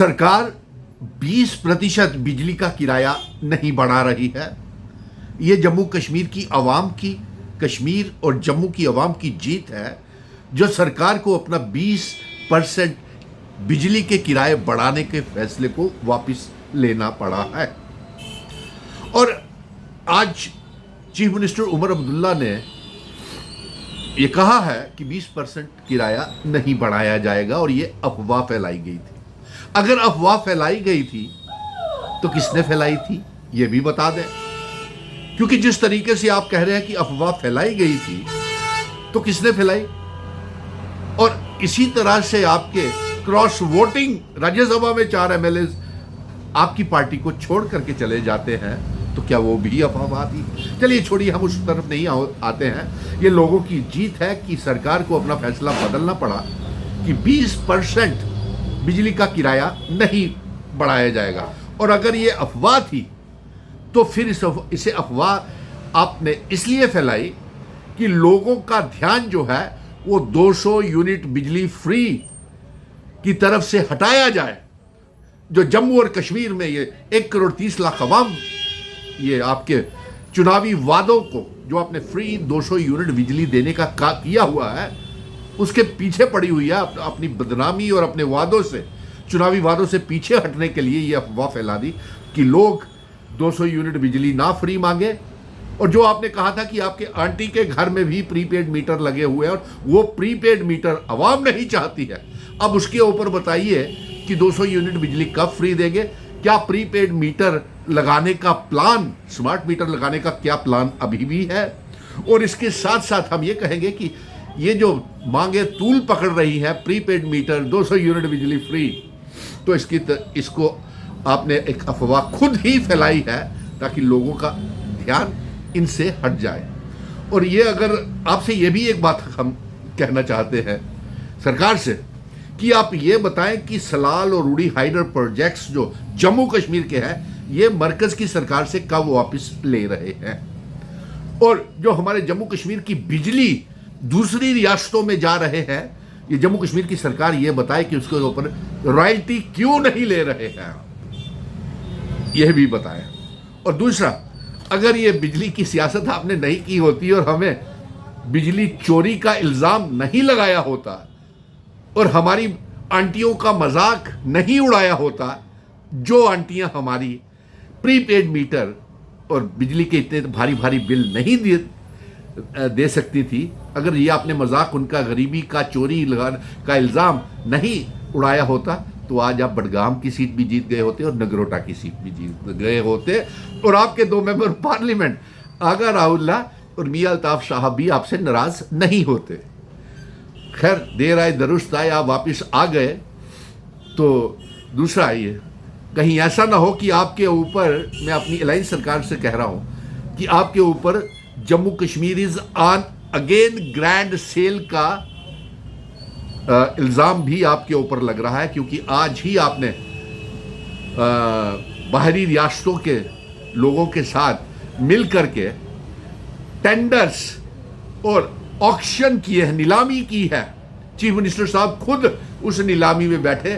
सरकार 20% बिजली का किराया नहीं बढ़ा रही है। ये जम्मू कश्मीर की आवाम की, कश्मीर और जम्मू की आवाम की जीत है जो सरकार को अपना 20% बिजली के किराए बढ़ाने के फैसले को वापस लेना पड़ा है। और आज चीफ मिनिस्टर उमर अब्दुल्ला ने ये कहा है कि 20% किराया नहीं बढ़ाया जाएगा और ये अफवाह फैलाई गई थी। अगर अफवाह फैलाई गई थी तो किसने फैलाई थी ये भी बता दें, क्योंकि जिस तरीके से आप कह रहे हैं कि अफवाह फैलाई गई थी तो किसने फैलाई। और इसी तरह से आपके क्रॉस वोटिंग राज्यसभा में 4 एमएलए आपकी पार्टी को छोड़ करके चले जाते हैं तो क्या वो भी अफवाह थी। चलिए छोड़िए, हम उस तरफ नहीं आते हैं। ये लोगों की जीत है कि सरकार को अपना फैसला बदलना पड़ा कि 20% बिजली का किराया नहीं बढ़ाया जाएगा। और अगर ये अफवाह थी तो फिर इसे अफवाह आपने इसलिए फैलाई कि लोगों का ध्यान जो है वो 200 यूनिट बिजली फ्री की तरफ से हटाया जाए। जो जम्मू और कश्मीर में ये 1,30,00,000 अवाम ये आपके चुनावी वादों को, जो आपने फ्री 200 यूनिट बिजली देने का किया हुआ है, उसके पीछे पड़ी हुई है। अपनी बदनामी और अपने वादों से, चुनावी वादों से पीछे हटने के लिए ये अफवाह फैला दी कि लोग 200 यूनिट बिजली ना फ्री मांगे। और जो आपने कहा था कि आपके आंटी के घर में भी प्रीपेड मीटर लगे हुए हैं और वो प्रीपेड मीटर आवाम नहीं चाहती है, अब उसके ऊपर बताइए कि 200 यूनिट बिजली कब फ्री देंगे। क्या प्रीपेड मीटर लगाने का प्लान, स्मार्ट मीटर लगाने का क्या प्लान अभी भी है। और इसके साथ साथ हम ये कहेंगे कि ये जो मांगे तूल पकड़ रही है, प्रीपेड मीटर 200 यूनिट बिजली फ्री, तो इसको आपने एक अफवाह खुद ही फैलाई है ताकि लोगों का ध्यान इनसे हट जाए। और ये अगर आपसे ये भी एक बात हम कहना चाहते हैं सरकार से कि आप ये बताएं कि सलाल और रूडी हाइडर प्रोजेक्ट्स जो जम्मू कश्मीर के हैं, ये मरकज की सरकार से कब वापस ले रहे हैं। और जो हमारे जम्मू कश्मीर की बिजली दूसरी रियासतों में जा रहे हैं, ये जम्मू कश्मीर की सरकार ये बताए कि उसके ऊपर रॉयल्टी क्यों नहीं ले रहे हैं, यह भी बताएं। और दूसरा, अगर ये बिजली की सियासत आपने नहीं की होती और हमें बिजली चोरी का इल्जाम नहीं लगाया होता और हमारी आंटियों का मजाक नहीं उड़ाया होता, जो आंटियां हमारी प्रीपेड मीटर और बिजली के इतने भारी भारी बिल नहीं दे सकती थी, अगर ये आपने मजाक उनका गरीबी का, चोरी लगाने का इल्ज़ाम नहीं उड़ाया होता तो आज आप बडगाम की सीट भी जीत गए होते और नगरोटा की सीट भी जीत गए होते और आपके 2 मेंबर पार्लियामेंट आगा राहुल्ला और मियां अल्ताफ साहब भी आपसे नाराज नहीं होते। खैर, देर आए दुरुस्त आए, आप वापस आ गए। तो दूसरा, ये कहीं ऐसा ना हो कि आपके ऊपर, मैं अपनी अलायंस सरकार से कह रहा हूं कि आपके ऊपर Jammu Kashmir is on again grand sale का इल्ज़ाम भी आपके ऊपर लग रहा है, क्योंकि आज ही आपने बाहरी रियासतों के लोगों के साथ मिल करके टेंडर्स और ऑक्शन किए हैं, नीलामी की है। चीफ मिनिस्टर साहब खुद उस नीलामी में बैठे